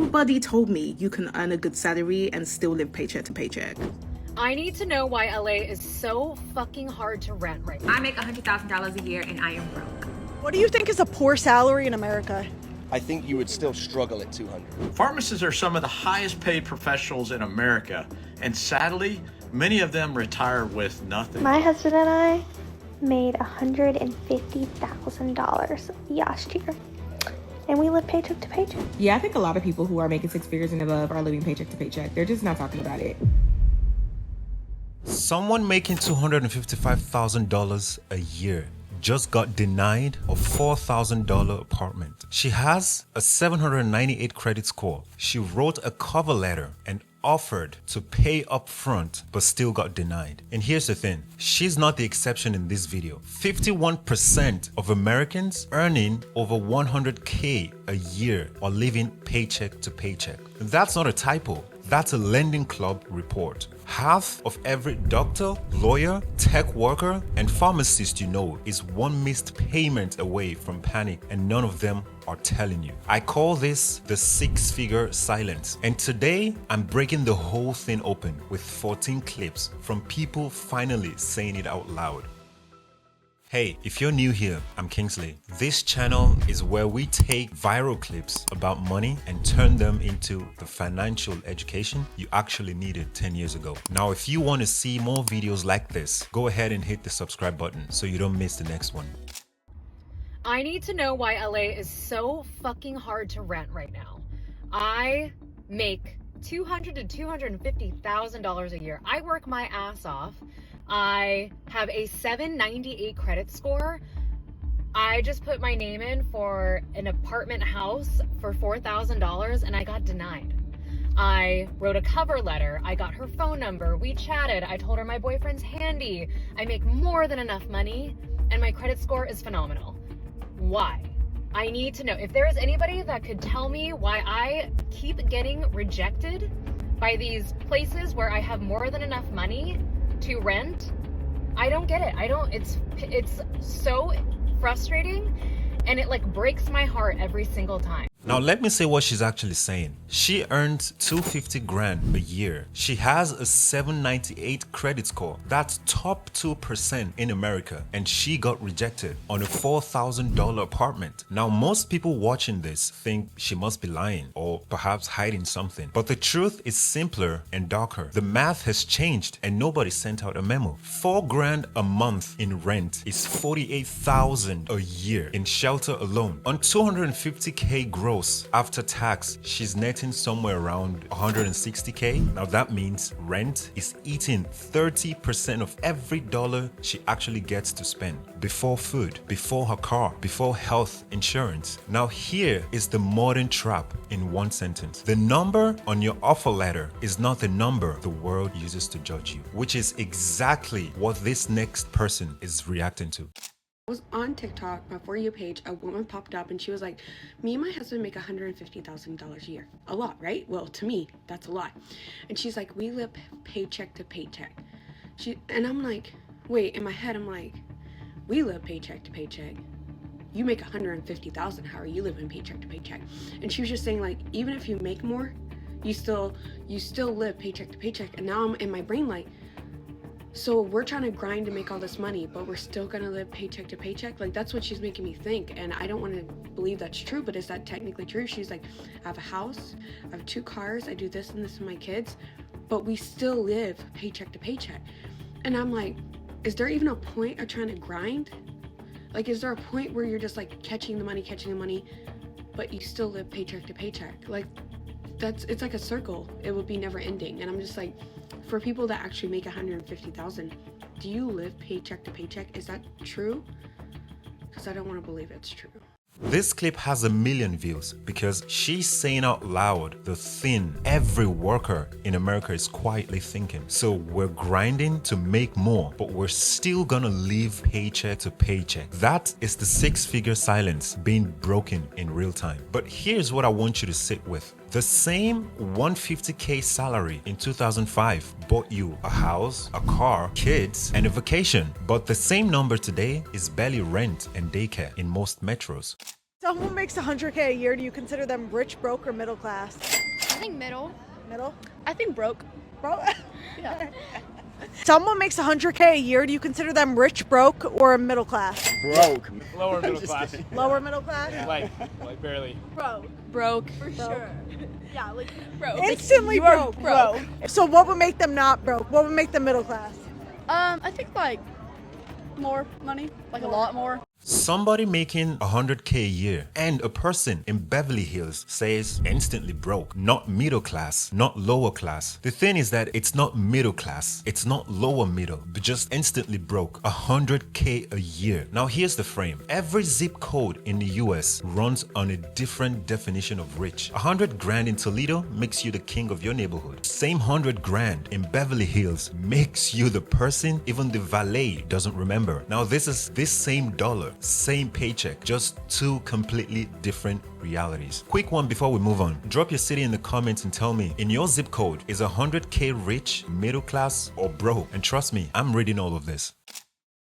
Nobody told me you can earn a good salary and still live paycheck to paycheck. I need to know why LA is so fucking hard to rent right now. I make $100,000 a year and I am broke. What do you think is a poor salary in America? I think you would still struggle at 200. Pharmacists are some of the highest paid professionals in America, and sadly, many of them retire with nothing. My husband and I made $150,000 last year, and we live paycheck to paycheck. Yeah, I think a lot of people who are making six figures and above are living paycheck to paycheck. They're just not talking about it. Someone making $255,000 a year just got denied a $4,000 apartment. She has a 798 credit score. She wrote a cover letter and offered to pay up front but still got denied. And here's the thing, she's not the exception in this video. 51% of Americans earning over 100K a year are living paycheck to paycheck. That's not a typo. That's a LendingClub report. Half of every doctor, lawyer, tech worker, and pharmacist you know is one missed payment away from panic, and none of them are telling you. I call this the six-figure silence. And today, I'm breaking the whole thing open with 14 clips from people finally saying it out loud. Hey, if you're new here, I'm Kingsley. This channel is where we take viral clips about money and turn them into the financial education you actually needed 10 years ago. Now, if you want to see more videos like this, go ahead and hit the subscribe button so you don't miss the next one. I need to know why LA is so fucking hard to rent right now. I make $200,000 to $250,000 a year. I work my ass off. I have a 798 credit score. I just put my name in for an apartment house for $4,000 and I got denied. I wrote a cover letter. I got her phone number. We chatted. I told her my boyfriend's handy. I make more than enough money and my credit score is phenomenal. Why? I need to know. If there is anybody that could tell me why I keep getting rejected by these places where I have more than enough money to rent, I don't get it. It's so frustrating and it like breaks my heart every single time. Now let me say what she's actually saying. She earns $250,000 a year. She has a 798 credit score. That's top 2% in America, and she got rejected on a $4,000 apartment. Now most people watching this think she must be lying or perhaps hiding something, but the truth is simpler and darker. The math has changed and nobody sent out a memo. $4,000 a month in rent is $48,000 a year in shelter alone. On 250K gross after tax, she's netting somewhere around 160K. Now that means rent is eating 30% of every dollar she actually gets to spend. Before food, before her car, before health insurance. Now here is the modern trap in one sentence. The number on your offer letter is not the number the world uses to judge you, which is exactly what this next person is reacting to. I was on TikTok, my For You page, a woman popped up and she was like, me and my husband make $150,000 a year. A lot, right? Well, to me, that's a lot. And she's like, we live paycheck to paycheck. And I'm like, wait, in my head, I'm like, we live paycheck to paycheck. You make $150,000, how are you living paycheck to paycheck? And she was just saying like, even if you make more, you still live paycheck to paycheck. And now I'm in my brain like, so we're trying to grind to make all this money, but we're still gonna live paycheck to paycheck? Like, that's what she's making me think. And I don't want to believe that's true, but is that technically true? She's like, I have a house, I have 2 cars, I do this and this with my kids, but we still live paycheck to paycheck. And I'm like, is there even a point of trying to grind? Like, is there a point where you're just like catching the money, but you still live paycheck to paycheck? Like, it's like a circle. It would be never ending. And I'm just like, for people that actually make $150,000, do you live paycheck to paycheck? Is that true? Because I don't want to believe it's true. This clip has 1 million views because she's saying out loud the thing every worker in America is quietly thinking. So we're grinding to make more, but we're still gonna live paycheck to paycheck. That is the six-figure silence being broken in real time. But here's what I want you to sit with. The same 150K salary in 2005 bought you a house, a car, kids, and a vacation. But the same number today is barely rent and daycare in most metros. Someone makes 100K a year. Do you consider them rich, broke, or middle class? I think middle. Middle? I think broke. Broke? Yeah. Someone makes 100K a year. Do you consider them rich, broke, or middle class? Broke. Lower middle class. Lower middle class? Yeah. Like barely. Broke. For sure. Yeah, like Broke. instantly You are broke. So what would make them not broke? What would make them middle class? I think like more money, like a lot more. Somebody making 100K a year and a person in Beverly Hills says instantly broke, not middle class, not lower class. The thing is that it's not middle class, it's not lower middle, but just instantly broke. 100K a year. Now here's the frame. Every zip code in the US runs on a different definition of rich. 100 grand in Toledo makes you the king of your neighborhood. Same 100 grand in Beverly Hills makes you the person even the valet doesn't remember. Now this is this same dollar, same paycheck, just two completely different realities. Quick one before we move on. Drop your city in the comments and tell me, in your zip code, is 100K rich, middle class, or broke? And trust me, I'm reading all of this.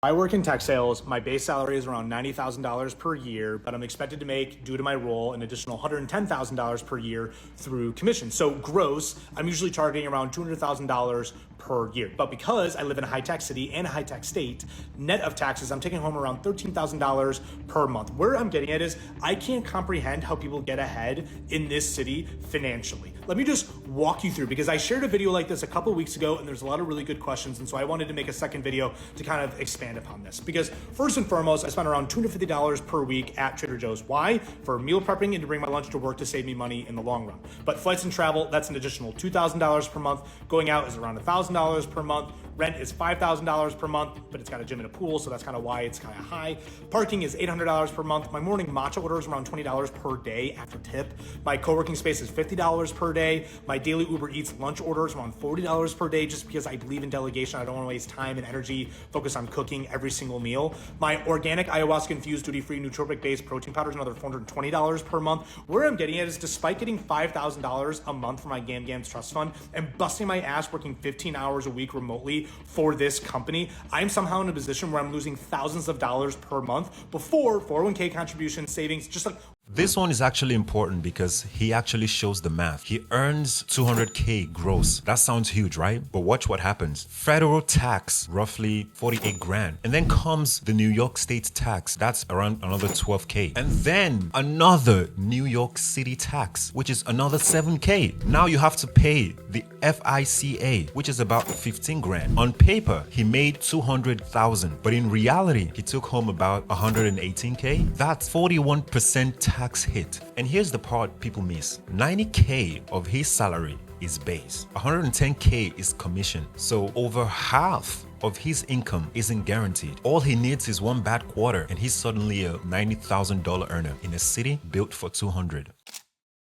I work in tech sales. My base salary is around $90,000 per year, but I'm expected to make, due to my role, an additional $110,000 per year through commission. So gross, I'm usually targeting around $200,000 per year. But because I live in a high-tech city and a high-tech state, net of taxes, I'm taking home around $13,000 per month. Where I'm getting at is I can't comprehend how people get ahead in this city financially. Let me just walk you through, because I shared a video like this a couple weeks ago and there's a lot of really good questions. And so I wanted to make a second video to kind of expand upon this, because first and foremost, I spend around $250 per week at Trader Joe's. Why? For meal prepping and to bring my lunch to work to save me money in the long run. But flights and travel, that's an additional $2,000 per month. Going out is around $1,000 per month. Rent is $5,000 per month, but it's got a gym and a pool, so that's kind of why it's kind of high. Parking is $800 per month. My morning matcha order is around $20 per day after tip. My co-working space is $50 per day. My daily Uber Eats lunch order is around $40 per day, just because I believe in delegation. I don't want to waste time and energy focused on cooking every single meal. My organic ayahuasca-infused duty-free nootropic-based protein powder is another $420 per month. Where I'm getting at is, despite getting $5,000 a month from my GamGams trust fund and busting my ass working 15 hours a week remotely for this company, I'm somehow in a position where I'm losing thousands of dollars per month before 401k contributions, savings, just like. This one is actually important because he actually shows the math. He earns 200K gross. That sounds huge, right? But watch what happens. Federal tax, roughly 48 grand. And then comes the New York State tax. That's around another 12K. And then another New York City tax, which is another 7K. Now you have to pay the FICA, which is about 15 grand. On paper, he made 200,000, but in reality, he took home about 118K. That's 41% tax hit. And here's the part people miss. 90K of his salary is base. 110K is commission. So over half of his income isn't guaranteed. All he needs is one bad quarter and he's suddenly a $90,000 earner in a city built for 200.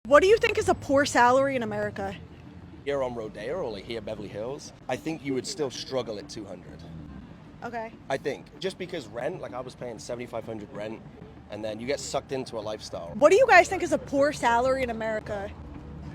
What do you think is a poor salary in America? Here on Rodeo or like here Beverly Hills, I think you would still struggle at 200. Okay. I think just because rent, like I was paying $7,500 rent, and then you get sucked into a lifestyle. What do you guys think is a poor salary in America?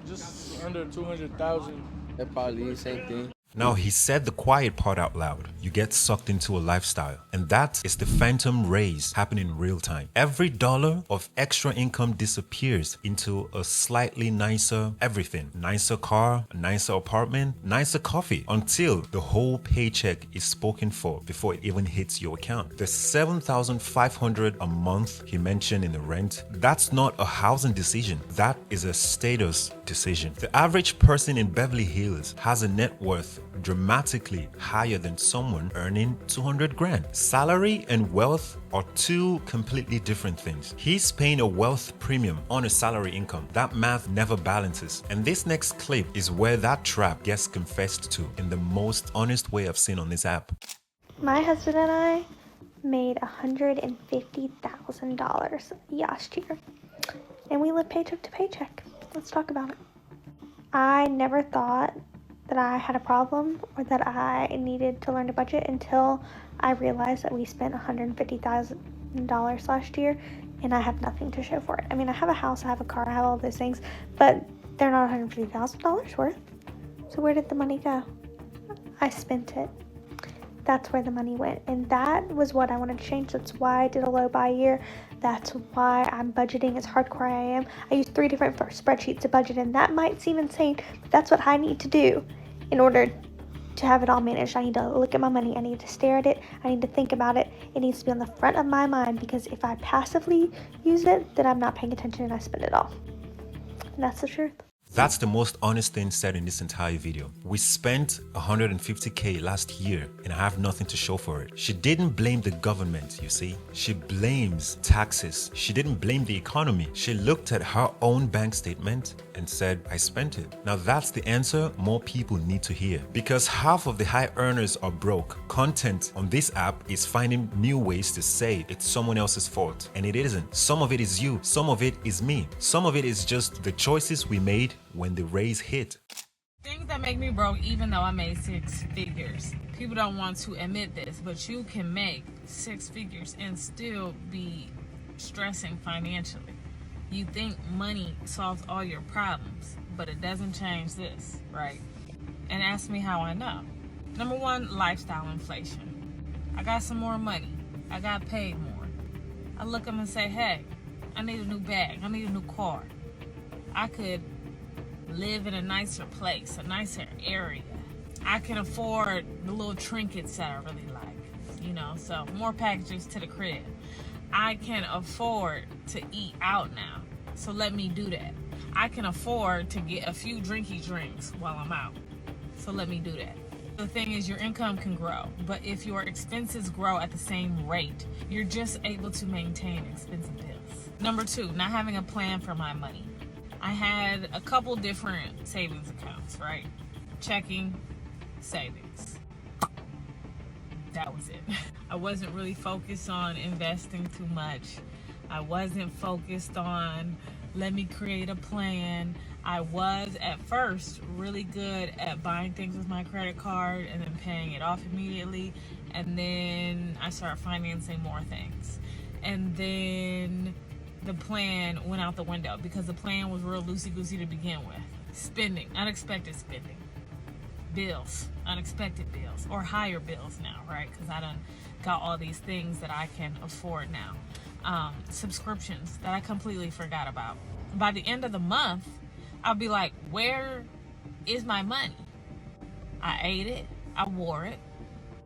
Just under 200,000. They're probably the same thing. Now, he said the quiet part out loud. You get sucked into a lifestyle. And that is the phantom raise happening in real time. Every dollar of extra income disappears into a slightly nicer everything. Nicer car, a nicer apartment, nicer coffee, until the whole paycheck is spoken for before it even hits your account. The $7,500 a month he mentioned in the rent, that's not a housing decision. That is a status decision. The average person in Beverly Hills has a net worth dramatically higher than someone earning 200 grand. Salary and wealth are two completely different things. He's paying a wealth premium on a salary income. That math never balances. And this next clip is where that trap gets confessed to in the most honest way I've seen on this app. My husband and I made $150,000 last year, and we live paycheck to paycheck. Let's talk about it. I never thought that I had a problem or that I needed to learn to budget until I realized that we spent $150,000 last year and I have nothing to show for it. I mean, I have a house, I have a car, I have all those things, but they're not $150,000 worth. So where did the money go? I spent it. that's where the money went. And that was what I wanted to change. That's why I did a low buy year. That's why I'm budgeting as hardcore I am. I use 3 different spreadsheets to budget, and that might seem insane, but that's what I need to do in order to have it all managed. I need to look at my money. I need to stare at it. I need to think about it. It needs to be on the front of my mind, because if I passively use it, then I'm not paying attention and I spend it all. And that's the truth. That's the most honest thing said in this entire video. We spent $150K last year and I have nothing to show for it. She didn't blame the government, you see. She blames taxes. She didn't blame the economy. She looked at her own bank statement and said, I spent it. Now that's the answer more people need to hear, because half of the high earners are broke. Content on this app is finding new ways to say it's someone else's fault, and it isn't. Some of it is you, some of it is me, some of it is just the choices we made when the raise hit. Things that make me broke, even though I made 6 figures. People don't want to admit this, but you can make 6 figures and still be stressing financially. You think money solves all your problems, but it doesn't change this, right? And ask me how I know. Number 1, lifestyle inflation. I got some more money. I got paid more. I look up and say, hey, I need a new bag. I need a new car. I could live in a nicer place, a nicer area. I can afford the little trinkets that I really like, you know, so more packages to the crib. I can afford to eat out now, so let me do that. I can afford to get a few drinky drinks while I'm out, so let me do that. The thing is, your income can grow, but if your expenses grow at the same rate, you're just able to maintain expensive bills. Number 2, not having a plan for my money. I had a couple different savings accounts, right? Checking, savings. That was it. I wasn't really focused on investing too much. I wasn't focused on, let me create a plan. I was at first really good at buying things with my credit card and then paying it off immediately. And then I started financing more things. And then the plan went out the window because the plan was real loosey-goosey to begin with. Spending, unexpected spending. Bills, unexpected bills, or higher bills now, right? Because I done got all these things that I can afford now. Subscriptions that I completely forgot about. By the end of the month, I'll be like, where is my money? I ate it, I wore it.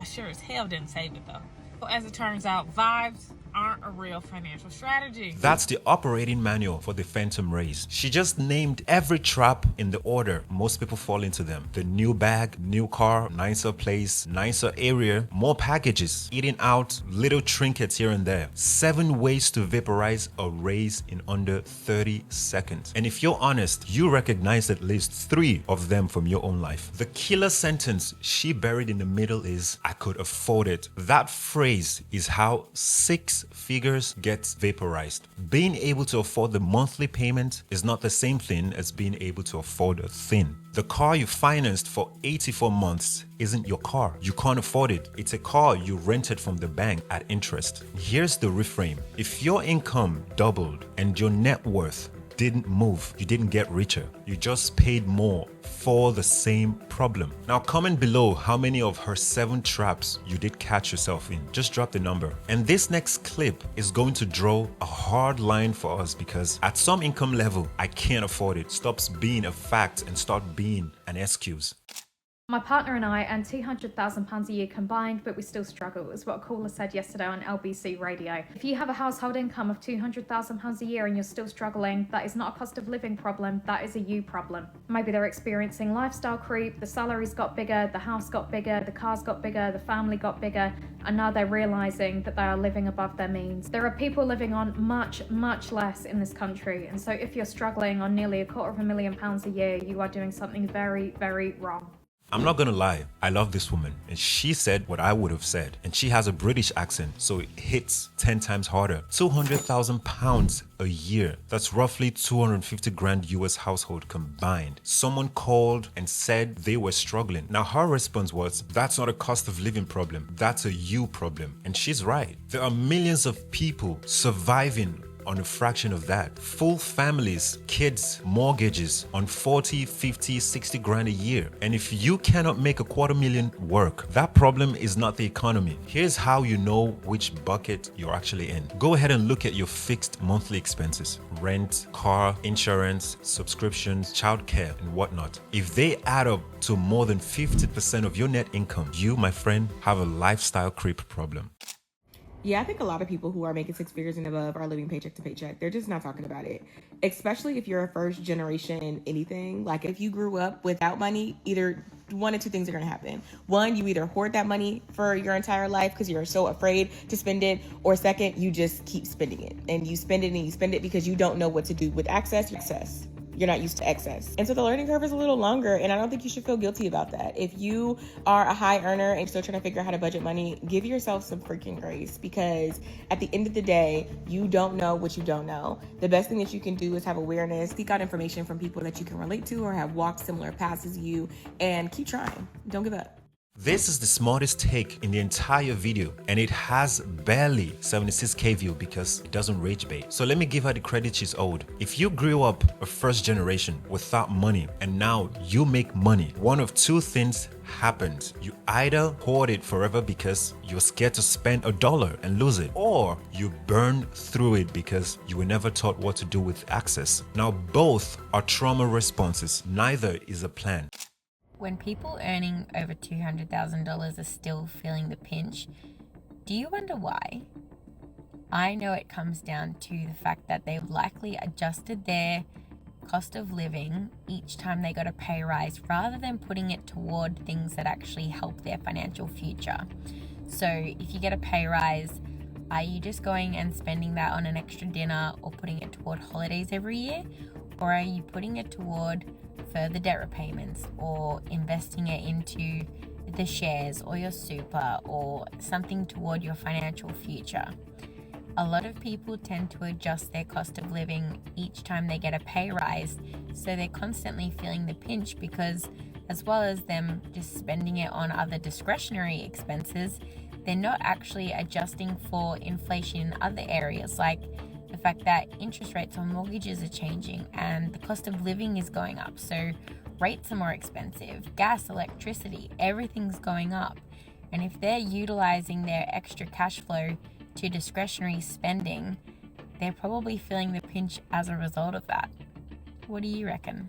I sure as hell didn't save it though. So as it turns out, vibes aren't a real financial strategy. That's the operating manual for the phantom raise. She just named every trap in the order most people fall into them. The new bag, new car, nicer place, nicer area, more packages, eating out, little trinkets here and there. 7 ways to vaporize a raise in under 30 seconds. And if you're honest, you recognize at least 3 of them from your own life. The killer sentence she buried in the middle is, I could afford it. That phrase is how 6 figures gets vaporized. Being able to afford the monthly payment is not the same thing as being able to afford a thing. The car you financed for 84 months isn't your car. You can't afford it. It's a car you rented from the bank at interest. Here's the reframe. If your income doubled and your net worth didn't move, you didn't get richer. You just paid more for the same problem. Now comment below how many of her 7 traps you did catch yourself in. Just drop the number. And this next clip is going to draw a hard line for us, because at some income level, I can't afford it stops being a fact and start being an excuse. My partner and I earn £200,000 a year combined, but we still struggle, is what a caller said yesterday on LBC radio. If you have a household income of £200,000 a year and you're still struggling, that is not a cost of living problem, that is a you problem. Maybe they're experiencing lifestyle creep, the salaries got bigger, the house got bigger, the cars got bigger, the family got bigger, and now they're realising that they are living above their means. There are people living on much, much less in this country, and so if you're struggling on nearly £250,000 a year, you are doing something very, very wrong. I'm not gonna lie, I love this woman, and she said what I would have said, and she has a British accent, so it hits 10 times harder. £200,000 a year, that's roughly 250 grand US household combined. Someone called and said they were struggling. Now her response was, that's not a cost of living problem, that's a you problem. And she's right. There are millions of people surviving on a fraction of that. Full families, kids, mortgages on 40, 50, 60 grand a year. And if you cannot make $250,000 work, that problem is not the economy. Here's how you know which bucket you're actually in. Go ahead and look at your fixed monthly expenses: rent, car, insurance, subscriptions, childcare, and whatnot. If they add up to more than 50% of your net income, you, my friend, have a lifestyle creep problem. Yeah, I think a lot of people who are making six figures and above are living paycheck to paycheck. They're just not talking about it. Especially if you're a first generation anything. Like if you grew up without money, either one of two things are going to happen. One, you either hoard that money for your entire life because you're so afraid to spend it, or second, you just keep spending it. And you spend it and you spend it because you don't know what to do with excess. You're not used to excess. And so the learning curve is a little longer, and I don't think you should feel guilty about that. If you are a high earner and still trying to figure out how to budget money, give yourself some freaking grace, because at the end of the day, you don't know what you don't know. The best thing that you can do is have awareness, seek out information from people that you can relate to or have walked similar paths as you, and keep trying. Don't give up. This is the smartest take in the entire video, and it has barely 76k view because it doesn't rage bait. So let me give her the credit she's owed. If you grew up a first generation without money and now you make money, one of two things happens. You either hoard it forever because you're scared to spend $1 and lose it, or you burn through it because you were never taught what to do with access. Now both are trauma responses. Neither is a plan. When people earning over $200,000 are still feeling the pinch, do you wonder why? I know it comes down to the fact that they've likely adjusted their cost of living each time they got a pay rise, rather than putting it toward things that actually help their financial future. So if you get a pay rise, are you just going and spending that on an extra dinner or putting it toward holidays every year? Or are you putting it toward further debt repayments, or investing it into the shares or your super, or something toward your financial future? A lot of people tend to adjust their cost of living each time they get a pay rise, so they're constantly feeling the pinch, because as well as them just spending it on other discretionary expenses, they're not actually adjusting for inflation in other areas, like the fact that interest rates on mortgages are changing and the cost of living is going up. So rates are more expensive, gas, electricity, everything's going up. And if they're utilizing their extra cash flow to discretionary spending, they're probably feeling the pinch as a result of that. What do you reckon?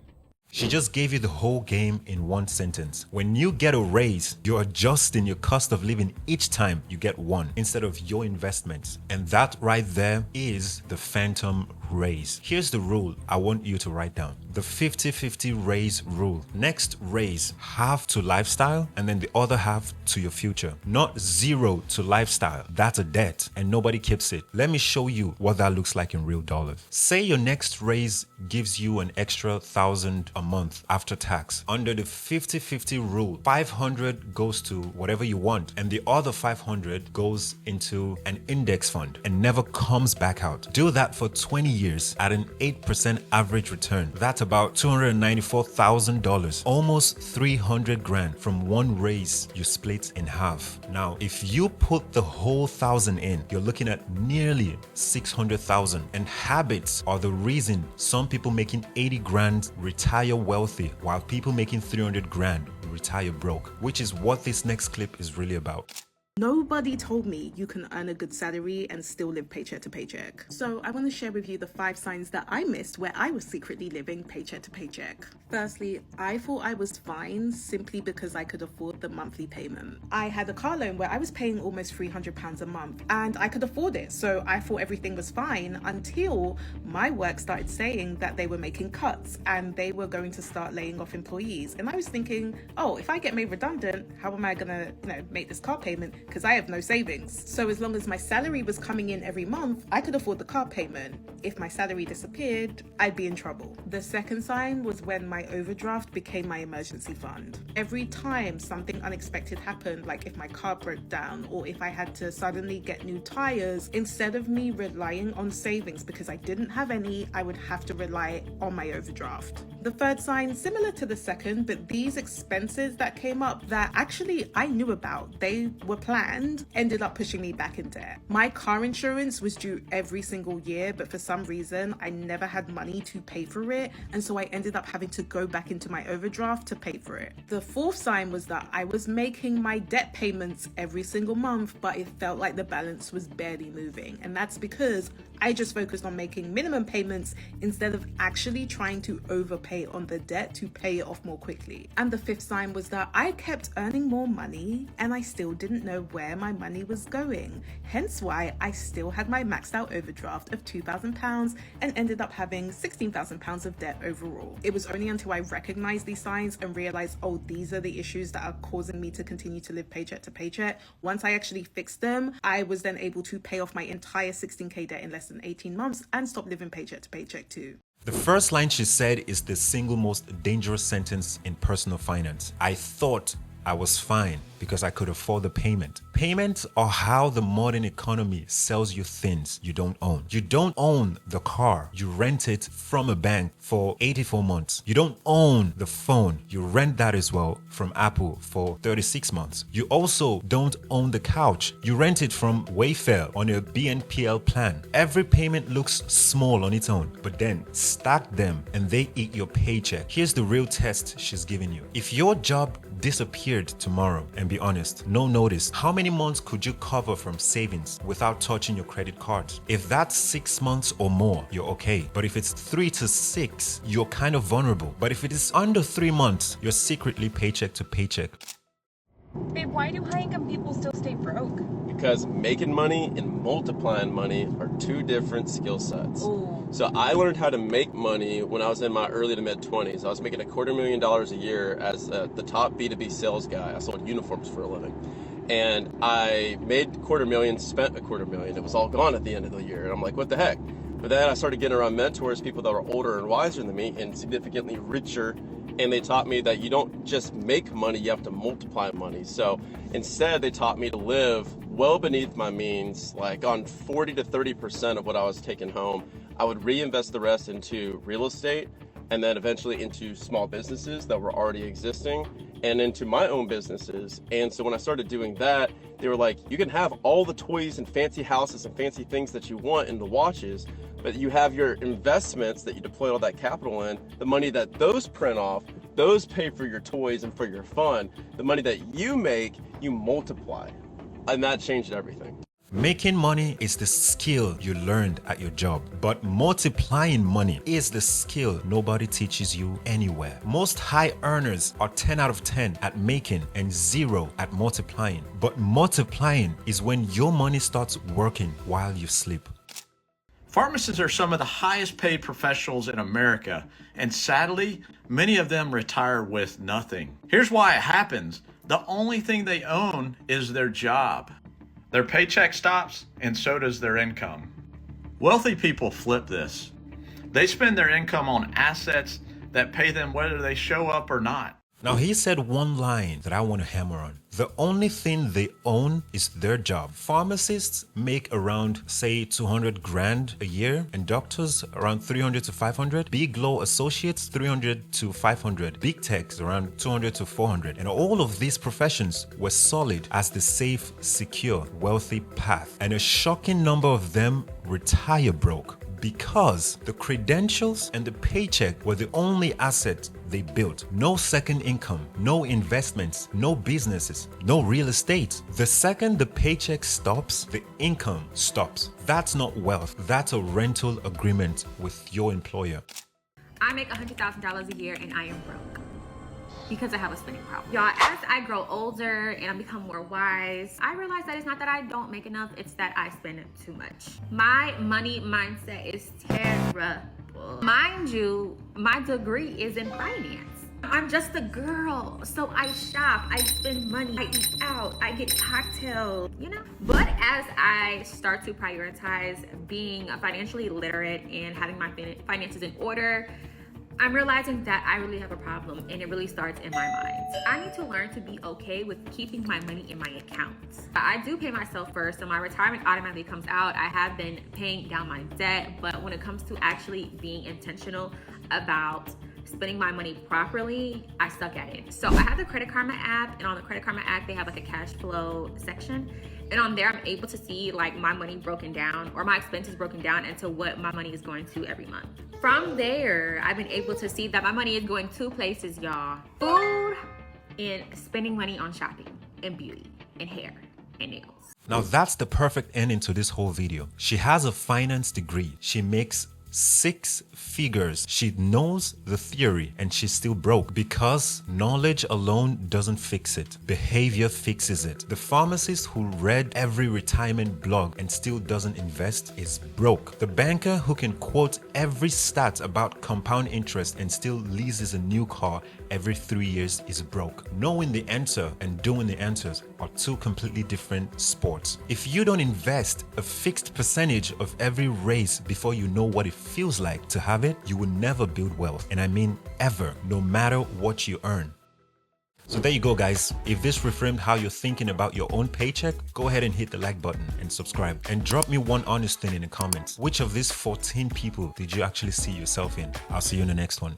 She just gave you the whole game in one sentence. When you get a raise, you're adjusting your cost of living each time you get one, instead of your investments. And that right there is the phantom raise. Here's the rule I want you to write down. The 50-50 raise rule. Next raise, half to lifestyle and then the other half to your future. Not zero to lifestyle. That's a debt and nobody keeps it. Let me show you what that looks like in real dollars. Say your next raise gives you an extra $1,000 a month after tax. Under the 50-50 rule, 500 goes to whatever you want and the other 500 goes into an index fund and never comes back out. Do that for 20 years at an 8% average return. That's about $294,000, almost 300 grand from one raise you split in half. Now, if you put the whole 1,000 in, you're looking at nearly 600,000. And habits are the reason some people making 80 grand retire wealthy, while people making 300 grand retire broke, which is what this next clip is really about. Nobody told me you can earn a good salary and still live paycheck to paycheck. So I want to share with you the 5 signs that I missed where I was secretly living paycheck to paycheck. Firstly, I thought I was fine simply because I could afford the monthly payment. I had a car loan where I was paying almost £300 a month and I could afford it. So I thought everything was fine until my work started saying that they were making cuts and they were going to start laying off employees. And I was thinking, oh, if I get made redundant, how am I gonna, make this car payment? Because I have no savings. So as long as my salary was coming in every month, I could afford the car payment. If my salary disappeared, I'd be in trouble. The second sign was when my overdraft became my emergency fund. Every time something unexpected happened, like if my car broke down or if I had to suddenly get new tires, instead of me relying on savings because I didn't have any, I would have to rely on my overdraft. The third sign, similar to the second, but these expenses that came up that actually I knew about, they were planned, ended up pushing me back in debt. My car insurance was due every single year, but for some reason I never had money to pay for it, and so I ended up having to go back into my overdraft to pay for it. The fourth sign was that I was making my debt payments every single month, but it felt like the balance was barely moving, and that's because I just focused on making minimum payments instead of actually trying to overpay on the debt to pay it off more quickly. And the fifth sign was that I kept earning more money and I still didn't know where my money was going. Hence why I still had my maxed out overdraft of £2,000 and ended up having £16,000 of debt overall. It was only until I recognized these signs and realized, oh, these are the issues that are causing me to continue to live paycheck to paycheck. Once I actually fixed them, I was then able to pay off my entire 16K debt in less than 18 months and stop living paycheck to paycheck too. The first line she said is the single most dangerous sentence in personal finance. I thought I was fine because I could afford the payment. Payments are how the modern economy sells you things you don't own. You don't own the car. You rent it from a bank for 84 months. You don't own the phone. You rent that as well from Apple for 36 months. You also don't own the couch. You rent it from Wayfair on a BNPL plan. Every payment looks small on its own, but then stack them and they eat your paycheck. Here's the real test she's giving you. If your job disappeared tomorrow, and be honest, no notice, how many months could you cover from savings without touching your credit cards? If that's 6 months or more, you're okay. But if it's 3 to 6, you're kind of vulnerable. But if it is under 3 months, you're secretly paycheck to paycheck. Babe, why do high-income people still stay broke? Because making money and multiplying money are two different skill sets. Ooh. So I learned how to make money when I was in my early to mid 20s. I was making $250,000 a year as the top B2B sales guy. I sold uniforms for a living. And I made $250,000, spent $250,000. It was all gone at the end of the year. And I'm like, what the heck? But then I started getting around mentors, people that were older and wiser than me and significantly richer. And they taught me that you don't just make money, you have to multiply money. So instead, they taught me to live well beneath my means, like on 40 to 30% of what I was taking home. I would reinvest the rest into real estate and then eventually into small businesses that were already existing and into my own businesses. And so when I started doing that, they were like, you can have all the toys and fancy houses and fancy things that you want and the watches, but you have your investments that you deploy all that capital in, the money that those print off, those pay for your toys and for your fun. The money that you make, you multiply. And that changed everything. Making money is the skill you learned at your job, but multiplying money is the skill nobody teaches you anywhere. Most high earners are 10 out of 10 at making and 0 at multiplying. But multiplying is when your money starts working while you sleep. Pharmacists are some of the highest paid professionals in America, and sadly, many of them retire with nothing. Here's why it happens. The only thing they own is their job. Their paycheck stops, and so does their income. Wealthy people flip this. They spend their income on assets that pay them whether they show up or not. Now, he said one line that I want to hammer on. The only thing they own is their job. Pharmacists make around, say, 200 grand a year, and doctors around 300 to 500. Big law associates, 300 to 500. Big techs around 200 to 400. And all of these professions were solid as the safe, secure, wealthy path. And a shocking number of them retire broke, because the credentials and the paycheck were the only asset they built. No second income, no investments, no businesses, no real estate. The second the paycheck stops, the income stops. That's not wealth. That's a rental agreement with your employer. I make $100,000 a year and I am broke because I have a spending problem. Y'all, as I grow older and I become more wise, I realize that it's not that I don't make enough, it's that I spend too much. My money mindset is terrible. Mind you, my degree is in finance. I'm just a girl, so I shop, I spend money, I eat out, I get cocktails, you know? But as I start to prioritize being financially literate and having my finances in order, I'm realizing that I really have a problem, and it really starts in my mind. I need to learn to be okay with keeping my money in my accounts. I do pay myself first, so my retirement automatically comes out. I have been paying down my debt, but when it comes to actually being intentional about spending my money properly, I suck at it. So I have the Credit Karma app, and on the Credit Karma app, they have like a cash flow section. And on there, I'm able to see like my money broken down or my expenses broken down into what my money is going to every month. From there, I've been able to see that my money is going 2 places, y'all. Food and spending money on shopping and beauty and hair and nails. Now that's the perfect ending to this whole video. She has a finance degree. She makes 6 figures. She knows the theory and she's still broke because knowledge alone doesn't fix it. Behavior fixes it. The pharmacist who read every retirement blog and still doesn't invest is broke. The banker who can quote every stat about compound interest and still leases a new car every 3 years is broke. Knowing the answer and doing the answers are 2 completely different sports. If you don't invest a fixed percentage of every raise before you know what it feels like to have it, you will never build wealth. And I mean ever, no matter what you earn. So there you go, guys. If this reframed how you're thinking about your own paycheck, go ahead and hit the like button and subscribe. And drop me one honest thing in the comments. Which of these 14 people did you actually see yourself in? I'll see you in the next one.